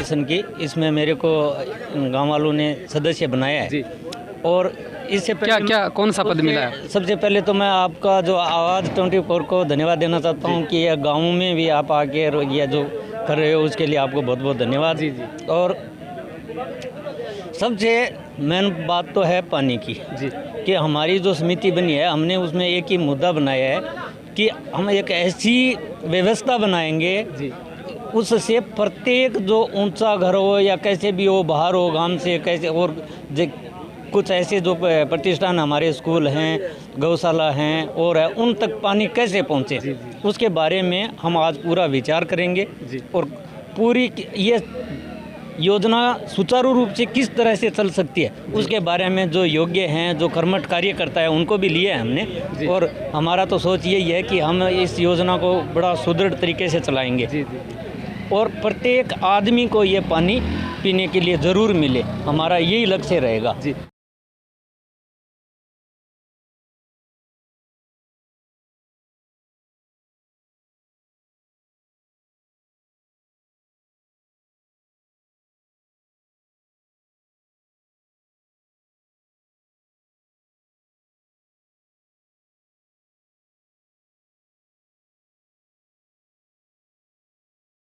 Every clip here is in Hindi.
कॉरपोरेशन की, इसमें मेरे को गांव वालों ने सदस्य बनाया है जी। और इससे क्या कौन सा पद मिला है? सबसे पहले तो मैं आपका जो आवाज़ 24 को धन्यवाद देना चाहता हूँ कि यह गाँव में भी आप आके यह जो कर रहे हो उसके लिए आपको बहुत बहुत धन्यवाद। जी जी। और सबसे मेन बात तो है पानी की जी कि हमारी जो समिति बनी है हमने उसमें एक ही मुद्दा बनाया है कि हम एक ऐसी व्यवस्था बनाएंगे जी उससे प्रत्येक जो ऊंचा घर हो या कैसे भी हो, बाहर हो गांव से कैसे, और कुछ ऐसे जो प्रतिष्ठान हमारे स्कूल हैं, गौशाला हैं और है, उन तक पानी कैसे पहुंचे, उसके बारे में हम आज पूरा विचार करेंगे और पूरी ये योजना सुचारू रूप से किस तरह से चल सकती है उसके बारे में जो योग्य हैं, जो कर्मठ कार्य करता है उनको भी लिए हैं हमने। और हमारा तो सोच यही है कि हम इस योजना को बड़ा सुदृढ़ तरीके से चलाएंगे और प्रत्येक आदमी को ये पानी पीने के लिए ज़रूर मिले, हमारा यही लक्ष्य रहेगा। जी।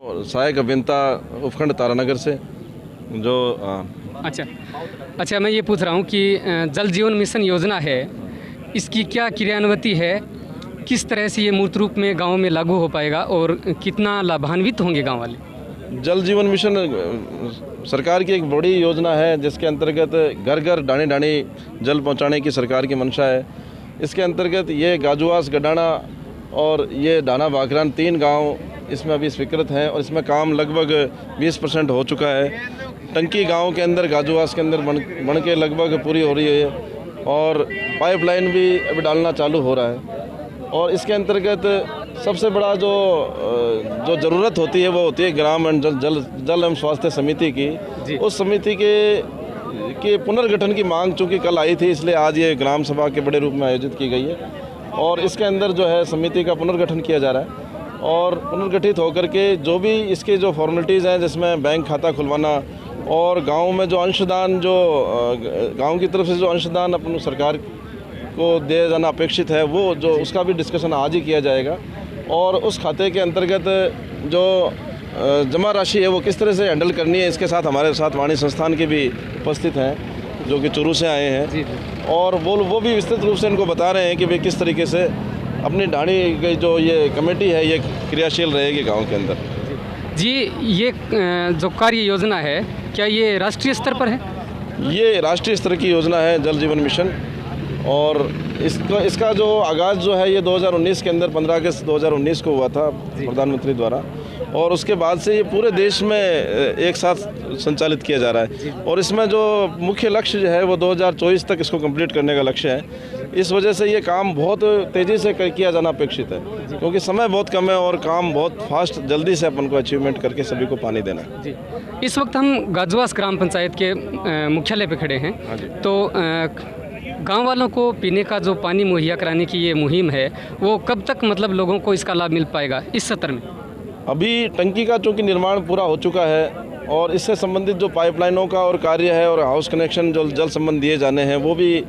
और सहायक अभियंता उपखंड तारानगर से जो अच्छा मैं ये पूछ रहा हूँ कि जल जीवन मिशन योजना है, इसकी क्या क्रियान्विति है, किस तरह से ये मूर्त रूप में गाँव में लागू हो पाएगा और कितना लाभान्वित होंगे गाँव वाले? जल जीवन मिशन सरकार की एक बड़ी योजना है जिसके अंतर्गत घर घर डाणी डाणी जल पहुंचाने की सरकार की मंशा है। इसके अंतर्गत ये गाजुआस, गडाना और ये डाना भाखरान 3 गांव इसमें अभी स्वीकृत हैं और इसमें काम लगभग 20% हो चुका है। टंकी गांव के अंदर, गाजुआस के अंदर बन के लगभग पूरी हो रही है और पाइपलाइन भी अभी डालना चालू हो रहा है। और इसके अंतर्गत सबसे बड़ा जो ज़रूरत होती है वो होती है ग्राम एंड जल एवं स्वास्थ्य समिति की। उस समिति के पुनर्गठन की मांग चूँकि कल आई थी, इसलिए आज ये ग्राम सभा के बड़े रूप में आयोजित की गई है और इसके अंदर जो है समिति का पुनर्गठन किया जा रहा है और पुनर्गठित होकर के जो भी इसके जो फॉर्मेलिटीज़ हैं जिसमें बैंक खाता खुलवाना और गांव में जो अंशदान, जो गांव की तरफ से जो अंशदान अपन सरकार को दिया जाना अपेक्षित है, वो जो उसका भी डिस्कशन आज ही किया जाएगा और उस खाते के अंतर्गत जो जमा राशि है वो किस तरह से हैंडल करनी है, इसके साथ हमारे साथ वाणी संस्थान के भी उपस्थित हैं जो कि चुरू से आए हैं और वो भी विस्तृत रूप से इनको बता रहे हैं कि भाई किस तरीके से अपनी ढाणी की जो ये कमेटी है ये क्रियाशील रहेगी गांव के अंदर। जी, ये जो कार्य योजना है क्या ये राष्ट्रीय स्तर पर है? ये राष्ट्रीय स्तर की योजना है जल जीवन मिशन और इसका जो आगाज़ जो है ये 2019 के अंदर 15 अगस्त 2019 को हुआ था प्रधानमंत्री द्वारा और उसके बाद से ये पूरे देश में एक साथ संचालित किया जा रहा है और इसमें जो मुख्य लक्ष्य जो है वो 2024 तक इसको कंप्लीट करने का लक्ष्य है। इस वजह से ये काम बहुत तेज़ी से किया जाना अपेक्षित है क्योंकि समय बहुत कम है और काम बहुत फास्ट जल्दी से अपन को अचीवमेंट करके सभी को पानी देना है। जी, इस वक्त हम गाजुआस ग्राम पंचायत के मुख्यालय पे खड़े हैं तो गांव वालों को पीने का जो पानी मुहैया कराने की ये मुहिम है वो कब तक मतलब लोगों को इसका लाभ मिल पाएगा इस सत्र में? अभी टंकी का चूँकि निर्माण पूरा हो चुका है और इससे संबंधित जो पाइपलाइनों का और कार्य है और हाउस कनेक्शन जो जल संबंध दिए जाने हैं वो भी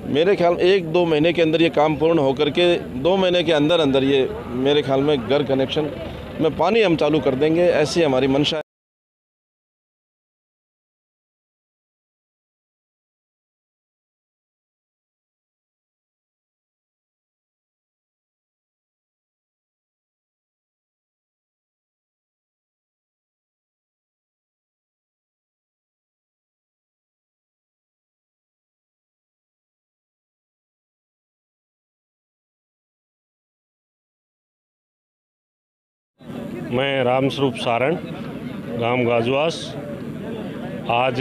मेरे ख्याल 1-2 महीने के अंदर ये काम पूर्ण होकर के 2 महीने के अंदर अंदर ये मेरे ख्याल में घर कनेक्शन में पानी हम चालू कर देंगे, ऐसी हमारी मंशा है। मैं रामस्वरूप सारण, गांव गाजुआस, आज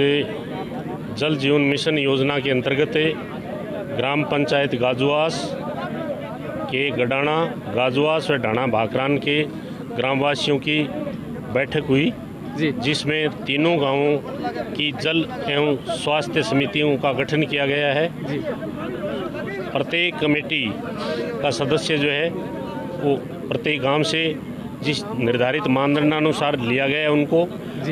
जल जीवन मिशन योजना के अंतर्गत ग्राम पंचायत गाजुआस के गडाना, गाजुआस व डाना भाखरान के ग्रामवासियों की बैठक हुई जिसमें तीनों गांवों की जल एवं स्वास्थ्य समितियों का गठन किया गया है। प्रत्येक कमेटी का सदस्य जो है वो प्रत्येक गांव से जिस निर्धारित मानदंडानुसार लिया गया है उनको।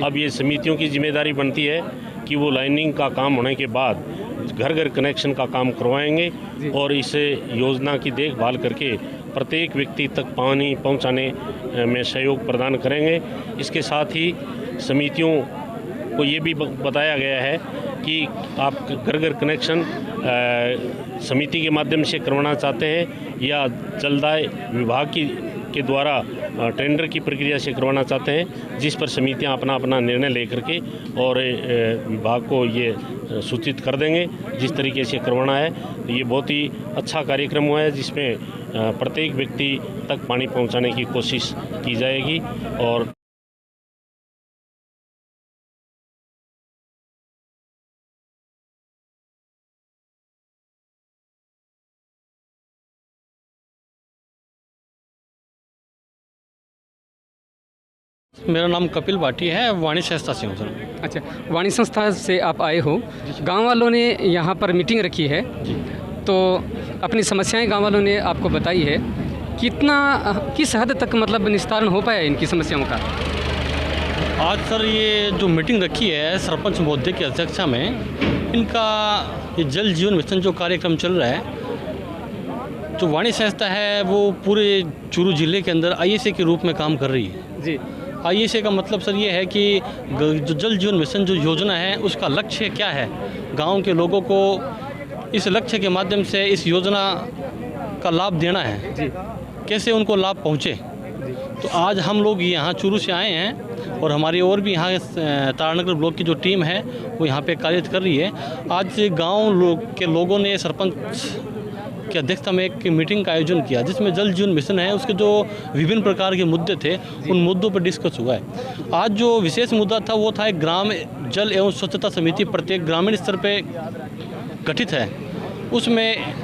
अब ये समितियों की जिम्मेदारी बनती है कि वो लाइनिंग का काम होने के बाद घर घर कनेक्शन का काम करवाएंगे और इस योजना की देखभाल करके प्रत्येक व्यक्ति तक पानी पहुंचाने में सहयोग प्रदान करेंगे। इसके साथ ही समितियों को ये भी बताया गया है कि आप घर घर कनेक्शन समिति के माध्यम से करवाना चाहते हैं या जलदाय विभाग के द्वारा टेंडर की प्रक्रिया से करवाना चाहते हैं, जिस पर समितियां अपना अपना निर्णय लेकर के और विभाग को ये सूचित कर देंगे जिस तरीके से करवाना है। ये बहुत ही अच्छा कार्यक्रम हुआ है जिसमें प्रत्येक व्यक्ति तक पानी पहुंचाने की कोशिश की जाएगी। और मेरा नाम कपिल भाटी है, वाणी संस्था से हूँ सर। अच्छा, वाणी संस्था से आप आए हो। गांव वालों ने यहाँ पर मीटिंग रखी है, तो अपनी समस्याएं गांव वालों ने आपको बताई है। किस हद तक मतलब निस्तारण हो पाया इनकी समस्याओं का? आज सर ये जो मीटिंग रखी है सरपंच महोदय की अध्यक्षता में, इनका ये जल जीवन मिशन जो कार्यक्रम चल रहा है, जो वाणी संस्था है वो पूरे चूरू जिले के अंदर ISA के रूप में काम कर रही है जी। ISA का मतलब सर ये है कि जो जल जीवन मिशन जो योजना है उसका लक्ष्य क्या है, गांव के लोगों को इस लक्ष्य के माध्यम से इस योजना का लाभ देना है जी। कैसे उनको लाभ पहुँचे। तो आज हम लोग यहाँ चूरू से आए हैं और हमारी और भी यहाँ तारानगर ब्लॉक की जो टीम है वो यहाँ पे कार्य कर रही है। आज गाँव के लोगों ने सरपंच की अध्यक्षता में एक मीटिंग का आयोजन किया जिसमें जल जीवन मिशन है उसके जो विभिन्न प्रकार के मुद्दे थे उन मुद्दों पर डिस्कस हुआ है। आज जो विशेष मुद्दा था वो था एक ग्राम जल एवं स्वच्छता समिति प्रत्येक ग्रामीण स्तर पे गठित है, उसमें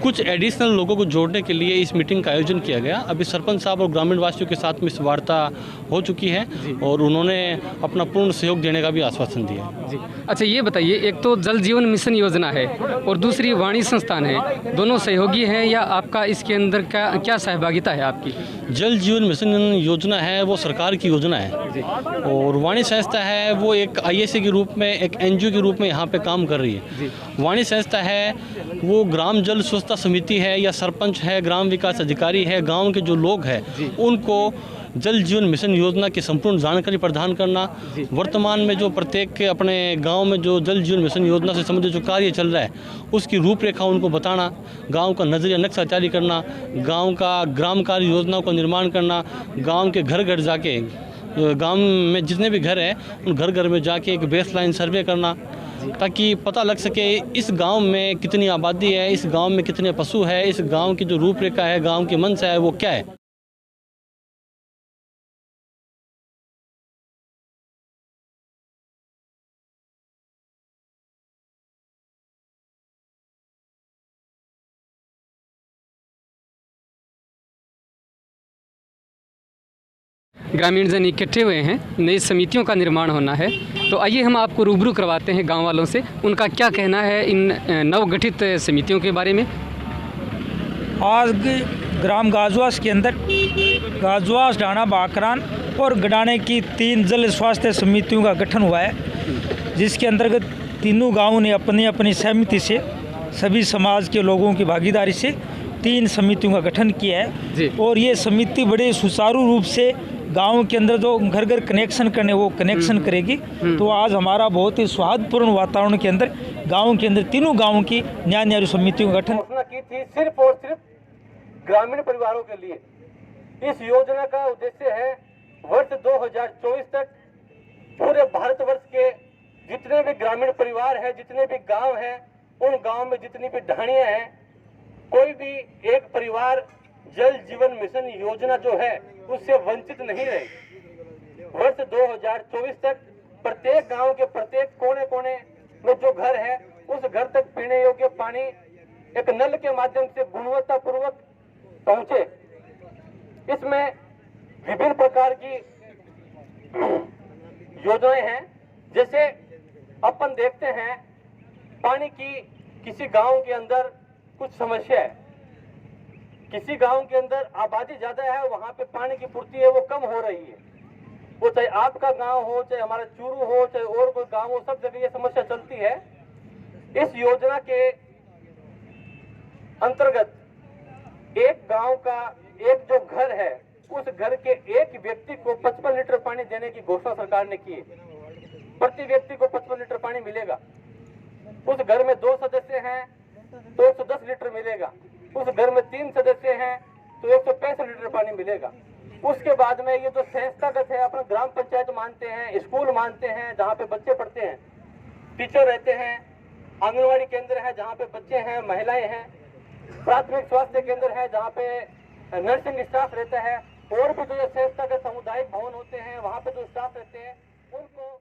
कुछ एडिशनल लोगों को जोड़ने के लिए इस मीटिंग का आयोजन किया गया। अभी सरपंच साहब और ग्रामीण वासियों के साथ में इस वार्ता हो चुकी है और उन्होंने अपना पूर्ण सहयोग देने का भी आश्वासन दिया जी। अच्छा, ये बताइए, एक तो जल जीवन मिशन योजना है और दूसरी वाणी संस्थान है, दोनों सहयोगी हैं या आपका इसके अंदर क्या सहभागिता है आपकी? जल जीवन मिशन योजना है वो सरकार की योजना है और वाणी संस्था है वो एक ISA के रूप में, एक NGO के रूप में यहाँ पे काम कर रही है। वाणी संस्था है वो ग्राम जल स्वच्छता समिति है या सरपंच है, ग्राम विकास अधिकारी है, गांव के जो लोग हैं उनको जल जीवन मिशन योजना की संपूर्ण जानकारी प्रदान करना, वर्तमान में जो प्रत्येक के अपने गांव में जो जल जीवन मिशन योजना से संबंधित जो कार्य चल रहा है उसकी रूपरेखा उनको बताना, गांव का नजरिया नक्शा जारी करना, गांव का ग्राम कार्य योजनाओं का निर्माण करना, गांव के घर घर जाके गांव में जितने भी घर हैं उन घर घर में जाके एक बेसलाइन सर्वे करना ताकि पता लग सके इस गांव में कितनी आबादी है, इस गांव में कितने पशु है, इस गांव की जो रूपरेखा है, गांव की मंशा है वो क्या है। ग्रामीण जन इकट्ठे हुए हैं, नई समितियों का निर्माण होना है, तो आइए हम आपको रूबरू करवाते हैं गांव वालों से, उनका क्या कहना है इन नवगठित समितियों के बारे में। आज ग्राम गाजुआस के अंदर गाजुआस, डाना, बाकरान और गडाने की 3 जल स्वास्थ्य समितियों का गठन हुआ है, जिसके अंतर्गत तीनों गांवों ने अपनी अपनी सहमति से, सभी समाज के लोगों की भागीदारी से 3 समितियों का गठन किया है और ये समिति बड़े सुचारू रूप से गांव के अंदर जो घर घर कनेक्शन करने वो कनेक्शन करेगी। तो आज हमारा बहुत ही सौहार्दपूर्ण वातावरण के अंदर गांव के अंदर तीनों गांवों की न्याय न्यारी समितियों का गठन घोषणा की थी सिर्फ और सिर्फ ग्रामीण परिवारों के लिए। इस योजना का उद्देश्य है वर्ष 2024 तक पूरे भारतवर्ष के जितने भी ग्रामीण परिवार हैं, जितने भी गांव हैं, उन गांव में जितनी भी ढाणियां हैं, कोई भी एक परिवार जल जीवन मिशन योजना जो है उससे वंचित नहीं रहेगी। वर्ष 2024 तक प्रत्येक गांव के प्रत्येक कोने कोने में जो घर है उस घर तक पीने योग्य पानी एक नल के माध्यम से गुणवत्तापूर्वक पहुंचे। इसमें विभिन्न प्रकार की योजनाएं हैं, जैसे अपन देखते हैं पानी की किसी गांव के अंदर कुछ समस्या है किसी गांव के अंदर आबादी ज़्यादा है, वहाँ पे पानी की पूर्ति है वो कम हो रही है। वो चाहे आपका गांव हो, चाहे हमारा चूरू हो, चाहे और कोई गांव हो, सब जगह ये समस्या चलती है। इस योजना के अंतर्गत एक गांव का एक जो घर है, उस घर के एक व्यक्ति को 55 लीटर पानी देने की घोषणा सरकार ने की है। प्रति व्यक्ति को 55 लीटर पानी मिलेगा। उस घर में 2 सदस्य हैं तो 110 लीटर मिलेगा। उस घर में 3 सदस्य हैं तो 165 लीटर पानी मिलेगा। उसके बाद में ये जो संस्थागत है, अपना ग्राम पंचायत मानते हैं, स्कूल मानते हैं जहाँ पे बच्चे पढ़ते हैं, टीचर रहते हैं, आंगनवाड़ी केंद्र है जहाँ पे बच्चे हैं, महिलाएं हैं, प्राथमिक स्वास्थ्य केंद्र है जहाँ पे नर्सिंग स्टाफ रहता है, और भी जो संस्थागत सामुदायिक भवन होते हैं वहाँ पे जो स्टाफ रहते हैं उनको